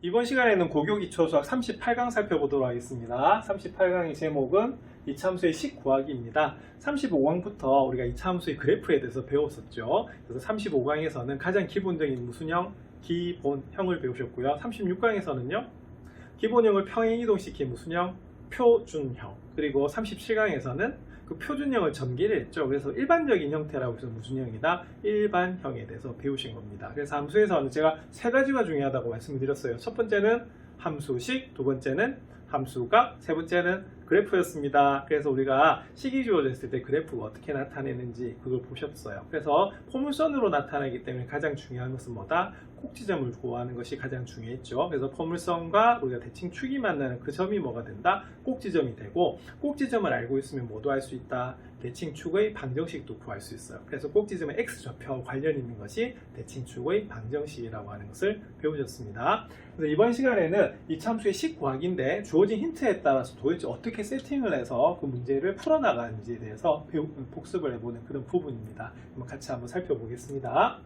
이번 시간에는 고교기초 수학 38강 살펴보도록 하겠습니다. 38강의 제목은 이차함수의 식 구하기입니다. 35강부터 우리가 이차함수의 그래프에 대해서 배웠었죠. 그래서 35강에서는 가장 기본적인 무순형, 기본형을 배우셨고요. 36강에서는요. 기본형을 평행이동시킨 무순형, 표준형. 그리고 37강에서는 그 표준형을 전개를 했죠. 그래서 일반적인 형태라고 해서 무순형이다, 일반형에 대해서 배우신 겁니다. 그래서 함수에서는 제가 세 가지가 중요하다고 말씀드렸어요. 첫 번째는 함수식, 두 번째는 함수값, 세 번째는 그래프였습니다. 그래서 우리가 식이 주어졌을 때 그래프가 어떻게 나타내는지 그걸 보셨어요. 그래서 포물선으로 나타나기 때문에 가장 중요한 것은 뭐다? 꼭지점을 구하는 것이 가장 중요했죠. 그래서 포물선과 우리가 대칭축이 만나는 그 점이 뭐가 된다? 꼭지점이 되고, 꼭지점을 알고 있으면 뭐도 할 수 있다? 대칭축의 방정식도 구할 수 있어요. 그래서 꼭지점의 x좌표와 관련 있는 것이 대칭축의 방정식이라고 하는 것을 배우셨습니다. 그래서 이번 시간에는 이차함수의 식 구하기인데 주어진 힌트에 따라서 도대체 어떻게 세팅을 해서 그 문제를 풀어나가는지에 대해서 복습을 해보는 그런 부분입니다. 같이 한번 살펴보겠습니다.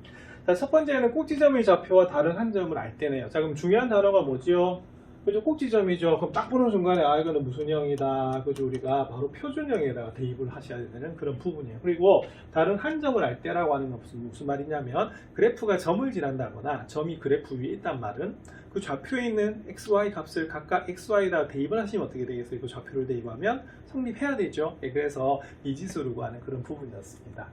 자, 첫 번째는 꼭지점의 좌표와 다른 한 점을 알 때네요. 자, 그럼 중요한 단어가 뭐지요? 그죠? 꼭지점이죠. 그럼 딱 보는 순간에 이거는 무순형이다. 그죠? 우리가 바로 표준형에다가 대입을 하셔야 되는 그런 부분이에요. 그리고 다른 한 점을 알 때라고 하는 것은 무슨 말이냐면, 그래프가 점을 지난다거나 점이 그래프 위에 있단 말은 그 좌표에 있는 xy 값을 각각 xy에다가 대입을 하시면 어떻게 되겠어요? 그 좌표를 대입하면 성립해야 되죠. 그래서 이지수를 구하는 그런 부분이었습니다.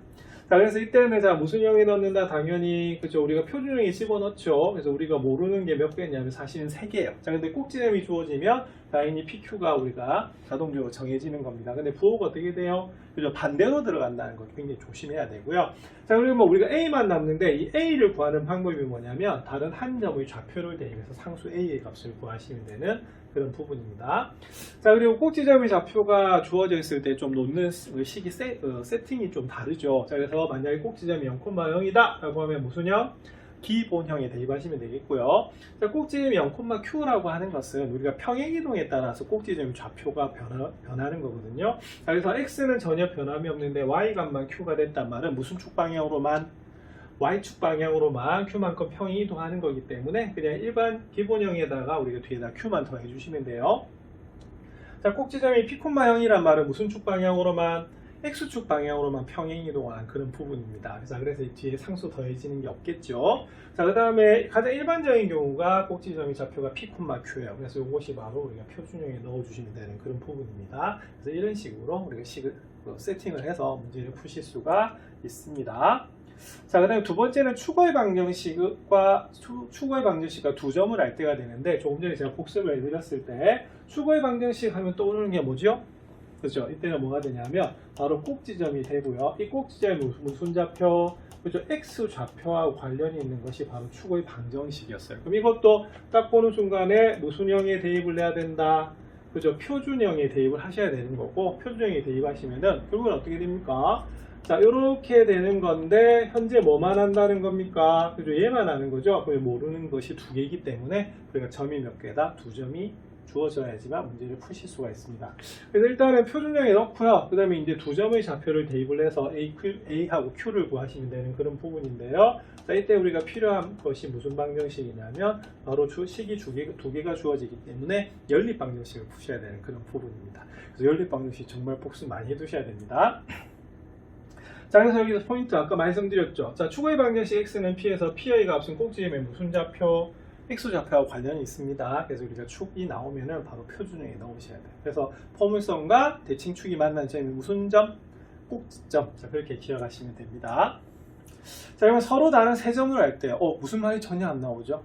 자, 그래서 이때는 자, 무순형에 넣는다, 당연히, 그죠? 우리가 표준형에 집어넣죠. 그래서 우리가 모르는 게 몇 개냐면 사실은 3개예요. 자, 근데 꼭지점이 주어지면 당연히 PQ가 우리가 자동적으로 정해지는 겁니다. 근데 부호가 어떻게 돼요? 그죠? 반대로 들어간다는 거 굉장히 조심해야 되고요. 자, 그리고 뭐 우리가 A만 남는데 이 A를 구하는 방법이 뭐냐면 다른 한 점의 좌표를 대입해서 상수 A의 값을 구하시면 되는 그런 부분입니다. 자, 그리고 꼭지점의 좌표가 주어져 있을 때 좀 놓는 식이 세팅이 좀 다르죠. 자, 그래서 만약에 꼭지점이 0,0이다 라고 하면 무순형? 기본형에 대입하시면 되겠고요. 자, 꼭지점이 0,Q라고 하는 것은 우리가 평행이동에 따라서 꼭지점 좌표가 변하는 거거든요. 자, 그래서 X는 전혀 변함이 없는데 Y 값만 Q가 됐단 말은 무슨 축 방향으로만? Y축 방향으로만 Q만큼 평행이동하는 거기 때문에 그냥 일반 기본형에다가 우리가 뒤에다 Q만 더해 주시면 돼요. 자, 꼭지점이 P콤마형이란 말은 무슨 축 방향으로만? X축 방향으로만 평행이동하는 그런 부분입니다. 그래서 이 뒤에 상수 더해지는 게 없겠죠. 자, 그 다음에 가장 일반적인 경우가 꼭지점의 좌표가 P콤마Q예요. 그래서 이것이 바로 우리가 표준형에 넣어주시면 되는 그런 부분입니다. 그래서 이런 식으로 우리가 식을 세팅을 해서 문제를 푸실 수가 있습니다. 자, 그 다음에 두 번째는 축의 방정식과 두 점을 알 때가 되는데, 조금 전에 제가 복습을 해드렸을 때 축의 방정식 하면 떠오르는 게 뭐죠? 그렇죠? 이때는 뭐가 되냐면 바로 꼭지점이 되고요. 이 꼭지점이 무슨 좌표? 그죠? X 좌표와 관련이 있는 것이 바로 축의 방정식이었어요. 그럼 이것도 딱 보는 순간에 무순형에 대입을 해야 된다. 그죠? 표준형에 대입을 하셔야 되는 거고, 표준형에 대입하시면은 결국은 어떻게 됩니까? 자, 이렇게 되는 건데 현재 뭐만 한다는 겁니까? 그죠? 얘만 하는 거죠. 모르는 것이 두 개이기 때문에 우리가 점이 몇 개다? 두 점이 주어져야지만 문제를 푸실 수가 있습니다. 그래서 일단은 표준형에 넣고요. 그 다음에 이제 두 점의 좌표를 대입을 해서 A하고 Q를 구하시면 되는 그런 부분인데요. 자, 이때 우리가 필요한 것이 무슨 방정식이냐면 바로 식이 두 개가 주어지기 때문에 연립 방정식을 푸셔야 되는 그런 부분입니다. 그래서 연립 방정식 정말 복습 많이 해두셔야 됩니다. 자, 그래서 여기서 포인트 아까 말씀드렸죠. 자, 축의 방정식 x는 p에서 p의 값은 꼭지점의 무슨 좌표? x좌표와 관련이 있습니다. 그래서 우리가 축이 나오면은 바로 표준형에 넣으셔야 돼요. 그래서 포물선과 대칭축이 만난 점이 무슨 점? 꼭지점. 자, 그렇게 기억하시면 됩니다. 자, 그러면 서로 다른 세 점을 할 때, 무슨 말이 전혀 안 나오죠?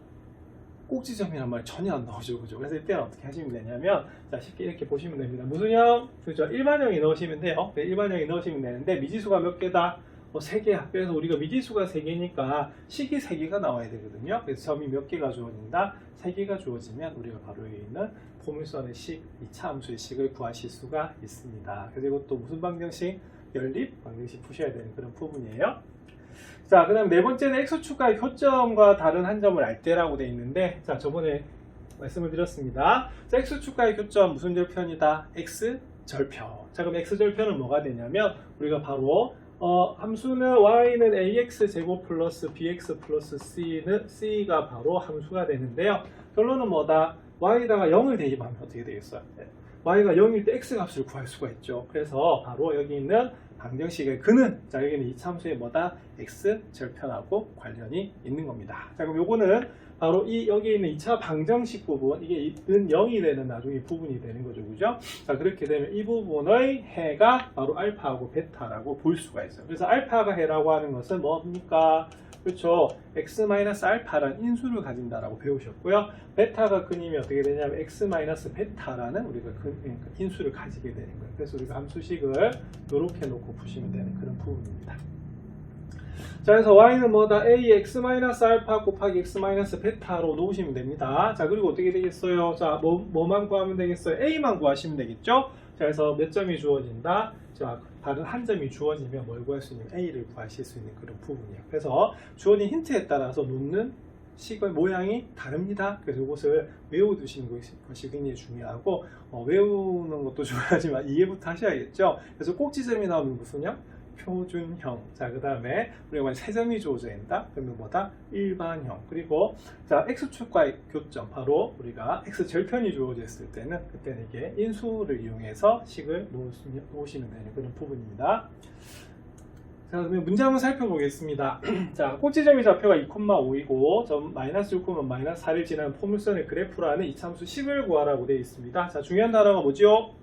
꼭지점이란 말이 전혀 안 나오죠. 그죠? 그래서 이때는 어떻게 하시면 되냐면, 자, 쉽게 이렇게 보시면 됩니다. 무순형? 그죠? 일반형에 넣으시면 돼요. 네, 일반형에 넣으시면 되는데, 미지수가 몇 개다? 3개야. 그래서 우리가 미지수가 3개니까 식이 3개가 나와야 되거든요. 그래서 점이 몇 개가 주어진다? 3개가 주어지면 우리가 바로 여기 있는 포물선의 식, 이차함수의 식을 구하실 수가 있습니다. 그래서 이것도 무슨 방정식? 연립 방정식 푸셔야 되는 그런 부분이에요. 자, 그 다음 네 번째는 X축과의 교점과 다른 한 점을 알 때라고 되어 있는데, 자, 저번에 말씀을 드렸습니다. 자, X축과의 교점 무슨 절편이다? X절편. 자, 그럼 X절편은 뭐가 되냐면 우리가 바로 함수는 y는 ax 제곱 플러스 bx 플러스 c가 바로 함수가 되는데요. 결론은 뭐다? y에다가 0을 대입하면 어떻게 되겠어요? y가 0일 때 x 값을 구할 수가 있죠. 그래서 바로 여기 있는 방정식의 근은, 자, 여기는 이 참수의 뭐다? x 절편하고 관련이 있는 겁니다. 자, 그럼 요거는 바로 여기 있는 2차 방정식 부분, 이게 는 0이 되는 나중에 부분이 되는 거죠. 그죠? 자, 그렇게 되면 이 부분의 해가 바로 알파하고 베타라고 볼 수가 있어요. 그래서 알파가 해라고 하는 것은 뭡니까? 그렇죠. x-알파라는 인수를 가진다라고 배우셨고요. 베타가 근이면 어떻게 되냐면 x-베타라는 우리가 인수를 가지게 되는 거예요. 그래서 우리가 함수식을 이렇게 놓고 푸시면 되는 그런 부분입니다. 자, 그래서 y는 뭐다? a x-알파 곱하기 x-베타로 놓으시면 됩니다. 자, 그리고 어떻게 되겠어요? 자, 뭐만 구하면 되겠어요? a만 구하시면 되겠죠? 자, 그래서 몇 점이 주어진다? 자, 다른 한 점이 주어지면 뭘 구할 수 있는 a를 구하실 수 있는 그런 부분이에요. 그래서 주어진 힌트에 따라서 놓는 식의 모양이 다릅니다. 그래서 이것을 외워두시는 것이 굉장히 중요하고, 외우는 것도 중요하지만 이해부터 하셔야겠죠. 그래서 꼭지점이 나오면 무슨요? 표준형. 자, 그 다음에 우리가 만약 세 점이 주어져 있다. 그러면 뭐다? 일반형. 그리고 자, x축과의 교점, 바로 우리가 x절편이 주어져 있을 때는 그때는 이게 인수를 이용해서 식을 놓으시면 되는 그런 부분입니다. 자, 그러면 문제 한번 살펴보겠습니다. 자, 꼭지점이 좌표가 2,5이고 점 마이너스 6, 마이너스 4를 지나는 포물선의 그래프라는 이참수 식을 구하라고 되어 있습니다. 자, 중요한 단어가 뭐죠?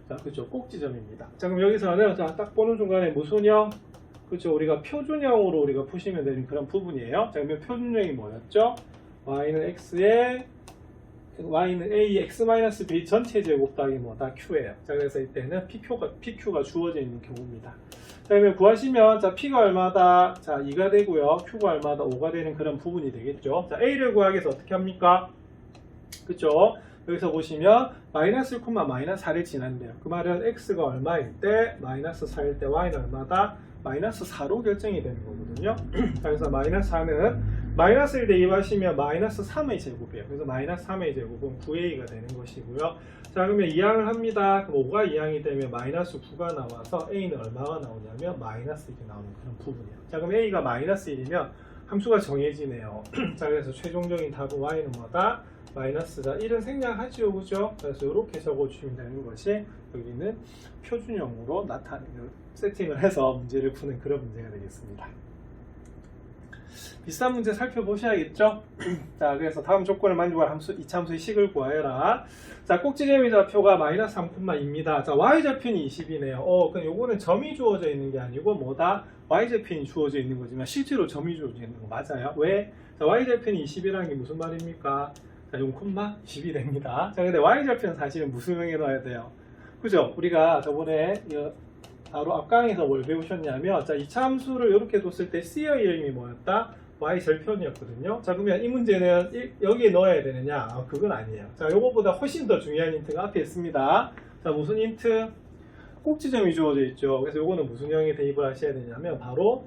자, 그렇죠. 꼭지점입니다. 자, 그럼 여기서는 자, 딱 보는 중간에 무슨 형? 그렇죠. 우리가 표준형으로 우리가 푸시면 되는 그런 부분이에요. 자, 그러면 표준형이 뭐였죠? y는 a x-b 전체 제곱 더하기 뭐다? q예요. 자, 그래서 이때는 pq가 주어져 있는 경우입니다. 자, 그러면 구하시면 자, p가 얼마다? 자, 2가 되고요. q가 얼마다? 5가 되는 그런 부분이 되겠죠. 자, a를 구하기 위해서 어떻게 합니까? 그렇죠. 여기서 보시면 마이너스 1, 마이너스 4를 지난대요. 그 말은 x가 얼마일 때 마이너스 4일 때 y는 얼마다? 마이너스 4로 결정이 되는 거거든요. 그래서 마이너스 4는 마이너스를 대입하시면 마이너스 3의 제곱이에요. 그래서 마이너스 3의 제곱은 9a가 되는 것이고요. 자, 그러면 이항을 합니다. 그럼 5가 이항이 되면 마이너스 9가 나와서 a는 얼마가 나오냐면 마이너스 1이 나오는 그런 부분이에요. 자, 그럼 a가 마이너스 1이면 함수가 정해지네요. 자, 그래서 최종적인 답은 y는 뭐다? 마이너스다. 1은 생략하지요. 그죠? 그래서 이렇게 적어주시면 되는 것이 여기는 표준형으로 세팅을 해서 문제를 푸는 그런 문제가 되겠습니다. 비슷한 문제 살펴보셔야겠죠? 자, 그래서 다음 조건을 만족할 함수, 이차함수의 식을 구하여라. 자, 꼭지점의 좌표가 마이너스 3,2입니다. 자, y좌표는 20이네요. 그럼 요거는 점이 주어져 있는 게 아니고 뭐다? y좌표는 주어져 있는 거지만 실제로 점이 주어져 있는 거 맞아요. 왜? 자, y좌표는 20이라는 게 무슨 말입니까? 자, 0,20이 됩니다. 자, 근데 y좌표는 사실은 무슨 형에 넣어야 돼요? 그죠? 우리가 저번에 바로 앞강에서 뭘 배우셨냐면, 자, 이차 함수를 이렇게 뒀을 때 C의 이름이 뭐였다? y절편이었거든요. 자, 그러면 이 문제는 여기에 넣어야 되느냐? 그건 아니에요. 자, 요거보다 훨씬 더 중요한 힌트가 앞에 있습니다. 자, 무슨 힌트? 꼭지점이 주어져 있죠. 그래서 이거는 무슨 형에 대입을 하셔야 되냐면 바로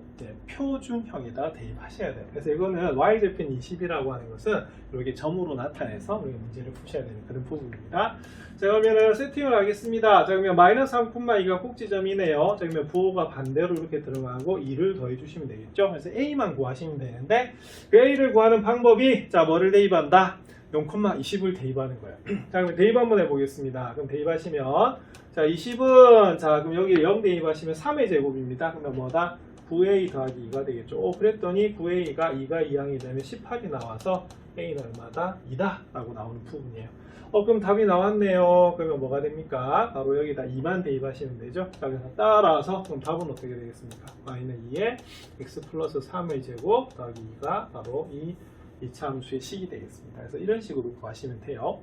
표준형에다 대입하셔야 돼요. 그래서 이거는 y절편 20이라고 하는 것은 이렇게 점으로 나타내서 우리가 문제를 푸셔야 되는 그런 부분입니다. 자, 그러면 세팅을 하겠습니다. 자, 그러면 마이너스 3,2가 꼭지점이네요. 자, 그러면 부호가 반대로 이렇게 들어가고 2를 더해 주시면 되겠죠. 그래서 a만 구하시면 되는데 그 a를 구하는 방법이 자, 뭐를 대입한다? 0,20을 대입하는 거예요. 자, 그럼 대입 한번 해보겠습니다. 그럼 대입하시면 자, 20은 자, 그럼 여기 0 대입하시면 3의 제곱입니다. 그러면 뭐다? 9a 더하기 2가 되겠죠. 그랬더니 9a가 2가 2항이 되면 18이 나와서 a는 얼마다? 2다 라고 나오는 부분이에요. 그럼 답이 나왔네요. 그러면 뭐가 됩니까? 바로 여기다 2만 대입하시면 되죠. 자, 그래서 따라서 그럼 답은 어떻게 되겠습니까? y는 2에 x 플러스 3의 제곱 더하기 2가 바로 이 이차 함수의 식이 되겠습니다. 그래서 이런 식으로 구하시면 돼요.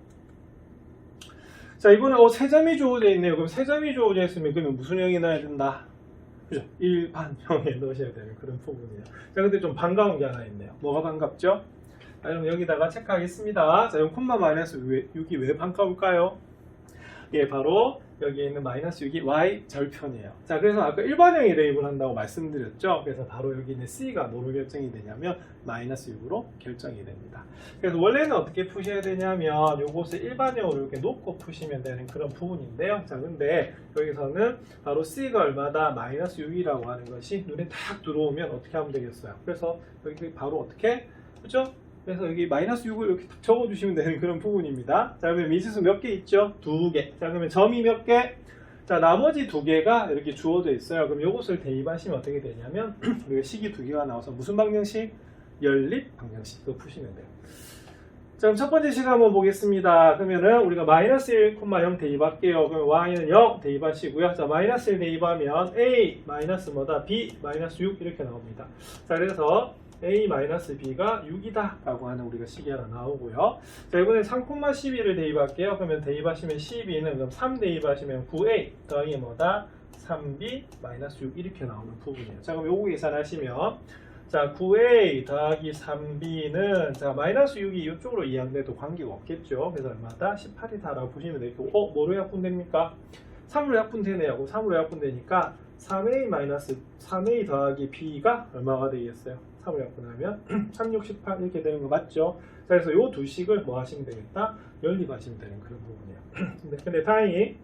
자, 이번에 세 점이 주어져 있네요. 그럼 세 점이 주어져 있으면 그러면 무슨 형이 나와야 된다? 그죠? 일반형에 넣으셔야 되는 그런 부분이에요. 자, 근데 좀 반가운 게 하나 있네요. 뭐가 반갑죠? 자, 그럼 여기다가 체크하겠습니다. 자, 0,-6이 왜 반가울까요? 예, 바로 여기에 있는 마이너스 6이 y 절편이에요. 자, 그래서 아까 일반형에 대입을 한다고 말씀드렸죠. 그래서 바로 여기 있는 c가 뭐로 결정이 되냐면 마이너스 6으로 결정이 됩니다. 그래서 원래는 어떻게 푸셔야 되냐면 요것을 일반형으로 이렇게 놓고 푸시면 되는 그런 부분인데요. 자, 근데 여기서는 바로 c가 얼마다 마이너스 6이라고 하는 것이 눈에 딱 들어오면 어떻게 하면 되겠어요? 그래서 여기 바로 어떻게? 그죠? 그래서 여기 마이너스 6을 이렇게 딱 적어주시면 되는 그런 부분입니다. 자, 그러면 미지수 몇 개 있죠? 2개. 자, 그러면 점이 몇 개? 자, 나머지 2개가 이렇게 주어져 있어요. 그럼 이것을 대입하시면 어떻게 되냐면 우리가 식이 2개가 나와서 무슨 방정식? 연립 방정식. 그거 푸시면 돼요. 자, 그럼 첫 번째 식 한번 보겠습니다. 그러면은 우리가 마이너스 1,0 대입할게요. 그럼 y는 0 대입하시고요. 자, 마이너스 1 대입하면 a 마이너스 뭐다? b 마이너스 6 이렇게 나옵니다. 자, 그래서 a-b가 6이다 라고 하는 우리가 식이 하나 나오고요. 자, 이번에 3,12를 대입할게요. 그러면 대입하시면 12는 그럼 3 대입하시면 9a 더하기 뭐다? 3b 마이너스 6 이렇게 나오는 부분이에요. 자, 그럼 요거 계산하시면 자, 9a 더하기 3b는 자, 마이너스 6이 이쪽으로 이항돼도 관계가 없겠죠. 그래서 얼마다? 18이다 라고 보시면 되고, 뭐로 약분됩니까? 3으로 약분되네요. 3으로 약분되니까 3a 더하기 b가 얼마가 되겠어요? 3으로 약분하면 3, 6, 18 이렇게 되는 거 맞죠? 자, 그래서 요 두 식을 뭐 하시면 되겠다? 연립하시면 되는 그런 부분이에요. 근데 다행히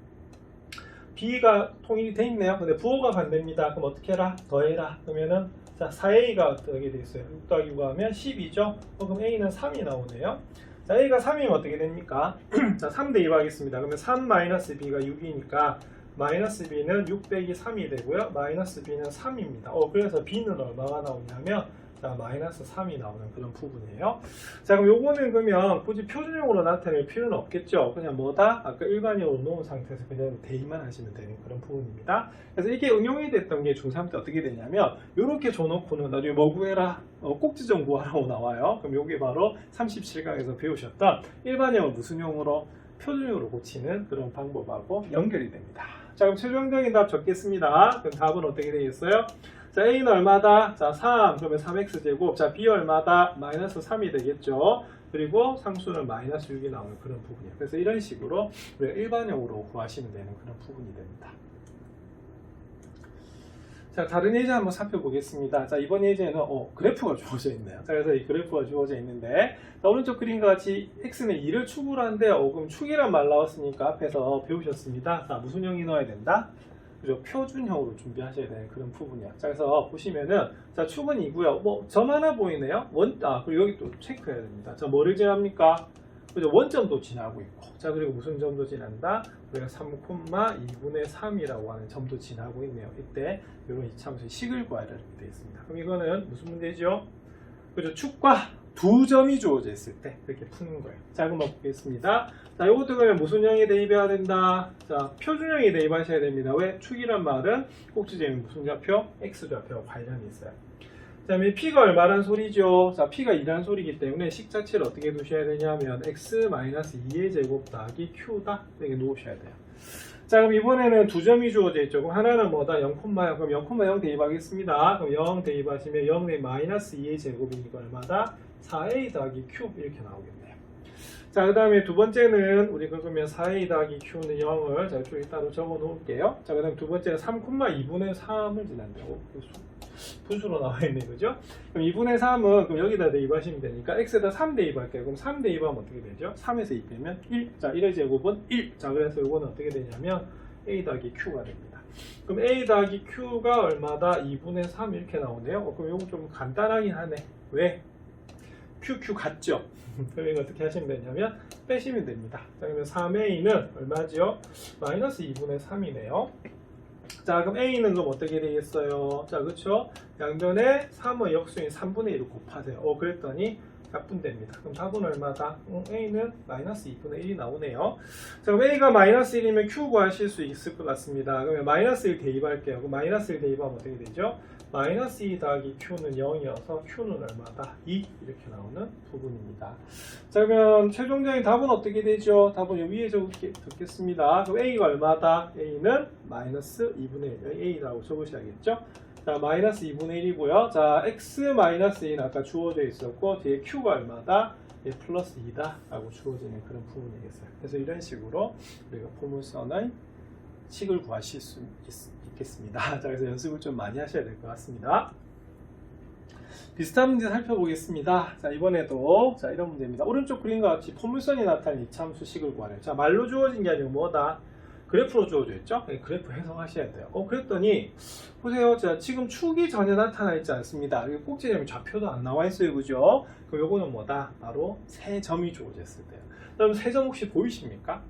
b가 통일이 돼 있네요. 근데 부호가 반대입니다. 그럼 어떻게 해라? 더해라. 그러면은 자, 4a가 어떻게 돼 있어요? 6 더하기 9 하면 10이죠? 그럼 a는 3이 나오네요. 자, a가 3이면 어떻게 됩니까? 자, 3 대입하겠습니다. 그러면 3 마이너스 b가 6이니까 마이너스 b는 6 빼기 3이 되고요. 마이너스 b는 3입니다. 그래서 b는 얼마가 나오냐면 자, 마이너스 3이 나오는 그런 부분이에요. 자, 그럼 요거는 그러면 굳이 표준형으로 나타낼 필요는 없겠죠. 그냥 뭐다? 아까 일반형으로 놓은 상태에서 그냥 대입만 하시면 되는 그런 부분입니다. 그래서 이게 응용이 됐던 게 중3 때 어떻게 되냐면 요렇게 줘놓고는 나중에 뭐 구해라? 꼭지점 구하라고 나와요. 그럼 요게 바로 37강에서 배우셨던 일반형을 무슨 형으로? 표준형으로 고치는 그런 방법하고 연결이 됩니다. 자, 그럼 최종적인 답 적겠습니다. 그럼 답은 어떻게 되겠어요? 자, a는 얼마다? 자, 3. 그러면 3x제곱. 자, b 얼마다? 마이너스 3이 되겠죠. 그리고 상수는 마이너스 6이 나오는 그런 부분이에요. 그래서 이런 식으로 우리가 일반형으로 구하시면 되는 그런 부분이 됩니다. 자, 다른 예제 한번 살펴보겠습니다. 자, 이번 예제는 그래프가 주어져 있네요. 자, 그래서 이 그래프가 주어져 있는데 자, 오른쪽 그림과 같이 x는 2를 추구를 하는데 그럼 축이란 말 나왔으니까 앞에서 배우셨습니다. 자, 무슨 형이 넣어야 된다? 그죠? 표준형으로 준비하셔야 되는 그런 부분이야. 자, 그래서 보시면은 자, 축은 2고요. 점 하나 보이네요. 그리고 여기 또 체크해야 됩니다. 자, 뭐를 지납니까? 그죠? 원점도 지나고 있고. 자, 그리고 무슨 점도 지난다? 우리가 3,2분의 3이라고 하는 점도 지나고 있네요. 이때 이런 이차함수의 식을 구하라 이렇게 되어 있습니다. 그럼 이거는 무슨 문제죠? 그죠? 축과 두 점이 주어져 있을 때 이렇게 푸는 거예요. 자, 그럼 보겠습니다. 자, 이것도 그러면 무슨 형이 대입해야 된다? 자, 표준형이 대입하셔야 됩니다. 왜? 축이란 말은 꼭지점이 무슨 좌표? x좌표와 관련이 있어요. 자, 그럼 p가 얼마란 소리죠? 자, p가 2란 소리이기 때문에 식 자체를 어떻게 두셔야 되냐면 x-2의 제곱 더하기 q다 이렇게 놓으셔야 돼요. 자, 그럼 이번에는 두 점이 주어져 있죠. 그럼 하나는 뭐다? 0,0. 그럼 0,0 대입하겠습니다. 그럼 0 대입하시면 0의 마이너스 2의 제곱이니까 얼마다? 4a 더하기 q 이렇게 나오겠네요. 자, 그 다음에 두 번째는 우리가 그러면 4a 더하기 q는 0을 자, 이쪽에 따로 적어 놓을게요. 자, 그 다음에 두 번째는 3,2분의 3을 지난다고 분수로 나와 있네, 그죠? 그럼 2분의 3은 그럼 여기다 대입하시면 되니까 x에다 3 대입할게요. 그럼 3 대입하면 어떻게 되죠? 3에서 2 빼면 1. 자, 1의 제곱은 1. 자, 그래서 이거는 어떻게 되냐면 a 더하기 q가 됩니다. 그럼 a 더하기 q가 얼마다? 2분의 3 이렇게 나오네요. 그럼 이거 좀 간단하긴 하네. 왜? q 같죠? 그럼 이거 어떻게 하시면 되냐면 빼시면 됩니다. 자, 그러면 3a는 얼마죠? 마이너스 2분의 3이네요. 자, 그럼 a는 그럼 어떻게 되겠어요? 자, 그렇죠? 양변에 3의 역수인 3분의 1을 곱하세요. 그랬더니 약분됩니다. 그럼 답은 얼마다? a는 마이너스 2분의 1이 나오네요. 자, 그럼 a가 마이너스 1이면 q 구하실 수 있을 것 같습니다. 그러면 마이너스 1 대입할게요. 그럼 마이너스 1 대입하면 어떻게 되죠? 마이너스 2 더하기 q는 0이어서 q는 얼마다? 2 이렇게 나오는 부분입니다. 자, 그러면 최종적인 답은 어떻게 되죠? 답은 여기 위에 적겠습니다. 그럼 a가 얼마다? a는 마이너스 2분의 1 a라고 적으셔야겠죠? 자, 마이너스 2분의 1이고요. 자, x 마이너스 2는 아까 주어져 있었고 뒤에 q가 얼마다? 플러스 2다 라고 주어지는 그런 부분이겠어요. 그래서 이런 식으로 우리가 포물선의 식을 구하실 수 있겠습니다. 자, 그래서 연습을 좀 많이 하셔야 될 것 같습니다. 비슷한 문제 살펴보겠습니다. 자, 이번에도 자, 이런 문제입니다. 오른쪽 그림과 같이 포물선이 나타낸 이차함수 식을 구하래요. 자, 말로 주어진 게 아니고 뭐다? 그래프로 주어져 있죠? 네, 그래프 해석하셔야 돼요. 그랬더니 보세요. 자, 지금 축이 전혀 나타나 있지 않습니다. 여기 꼭지점이 좌표도 안 나와 있어요. 그죠? 그럼 요거는 뭐다? 바로 세 점이 주어져 있을 때요. 그럼 세 점 혹시 보이십니까?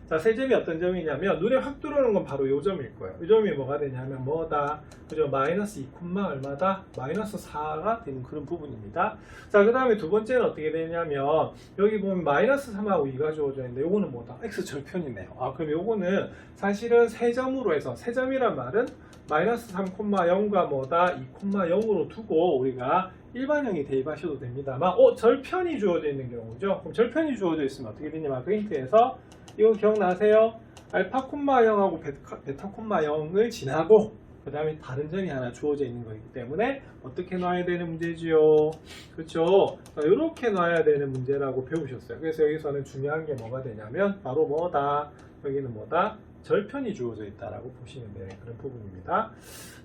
자, 세 점이 어떤 점이냐면 눈에 확 들어오는 건 바로 요 점일 거예요. 이 점이 뭐가 되냐면 뭐다? 그죠? 마이너스 2, 얼마다? 마이너스 4가 되는 그런 부분입니다. 자, 그 다음에 두 번째는 어떻게 되냐면 여기 보면 마이너스 3하고 2가 주어져 있는데 요거는 뭐다? x 절편이네요. 아, 그럼 요거는 사실은 세 점으로 해서 세 점이란 말은 마이너스 3,0과 뭐다? 2,0으로 두고 우리가 일반형이 대입하셔도 됩니다만 절편이 주어져 있는 경우죠. 그럼 절편이 주어져 있으면 어떻게 되냐면 그 힌트에서 이거 기억나세요? 알파 콤마 0하고 베타 콤마 0을 지나고 그 다음에 다른 점이 하나 주어져 있는 거기 때문에 어떻게 놔야 되는 문제지요? 그렇죠? 이렇게 놔야 되는 문제라고 배우셨어요. 그래서 여기서는 중요한 게 뭐가 되냐면 바로 뭐다? 여기는 뭐다? 절편이 주어져 있다라고 보시면 되는 그런 부분입니다.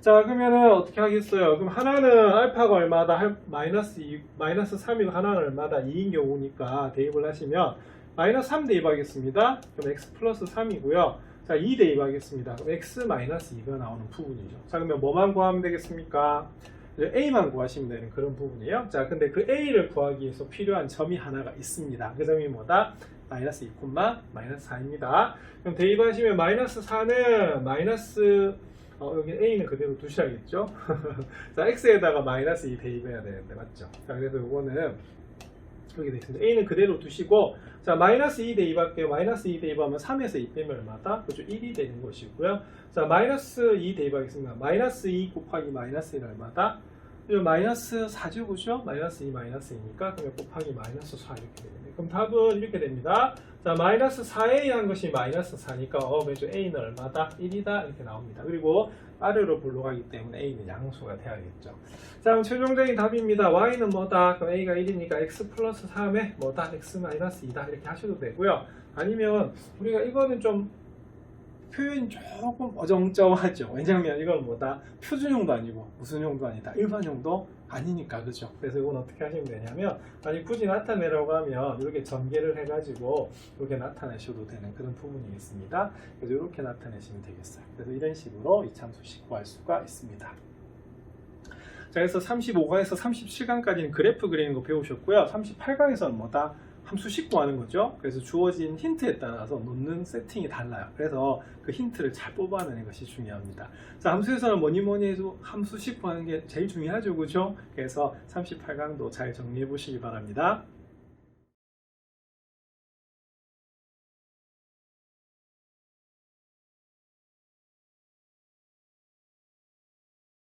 자, 그러면은 어떻게 하겠어요? 그럼 하나는 알파가 얼마다? 마이너스 3이고 하나는 얼마다? 2인 경우니까 대입을 하시면 마이너스 3 대입하겠습니다. 그럼 x 플러스 3이고요. 자, 2 대입하겠습니다. 그럼 x 마이너스 2가 나오는 부분이죠. 자, 그러면 뭐만 구하면 되겠습니까? a만 구하시면 되는 그런 부분이에요. 자, 근데 그 a를 구하기 위해서 필요한 점이 하나가 있습니다. 그 점이 뭐다? 마이너스 2, 마이너스 4입니다. 그럼 대입하시면 마이너스 4는 마이너스 여기 a는 그대로 두셔야겠죠. 자, x에다가 마이너스 2 대입해야 되는데 맞죠? 자, 그래서 이거는 여기 되어 있습니다. a는 그대로 두시고 자, 마이너스 2 대입할게요. 마이너스 2 대입하면 3에서 2 빼면 얼마다? 그죠? 1이 되는 것이고요. 자, 마이너스 2 대입하겠습니다. 마이너스 2 곱하기 마이너스 1 얼마다? 마이너스 4죠, 그죠? 마이너스 2, 마이너스 2니까 그러면 곱하기 마이너스 4 이렇게 되겠네요. 그럼 답은 이렇게 됩니다. 자, 마이너스 4a 한 것이 마이너스 4니까 그래서 a는 얼마다? 1이다 이렇게 나옵니다. 그리고 아래로 불러가기 때문에 a는 양수가 돼야겠죠. 자, 그럼 최종적인 답입니다. y는 뭐다? 그럼 a가 1이니까 x 플러스 3에 뭐다? x 마이너스 2다 이렇게 하셔도 되고요. 아니면 우리가 이거는 좀 표현이 조금 어정쩡하죠. 왜냐면 이건 뭐다? 표준형도 아니고 무슨 형도 아니다. 일반형도 아니니까, 그죠? 그래서 이건 어떻게 하시면 되냐면 만약 굳이 나타내라고 하면 이렇게 전개를 해가지고 이렇게 나타내셔도 되는 그런 부분이 있습니다. 그래서 이렇게 나타내시면 되겠어요. 그래서 이런 식으로 이차함수식 구할 수가 있습니다. 자, 그래서 35강에서 37강까지는 그래프 그리는 거 배우셨고요. 38강에서는 뭐다? 함수식 구하는 거죠. 그래서 주어진 힌트에 따라서 놓는 세팅이 달라요. 그래서 그 힌트를 잘 뽑아내는 것이 중요합니다. 자, 함수에서는 뭐니 해도 함수식 구하는 게 제일 중요하죠, 그죠? 그래서 38강도 잘 정리해 보시기 바랍니다.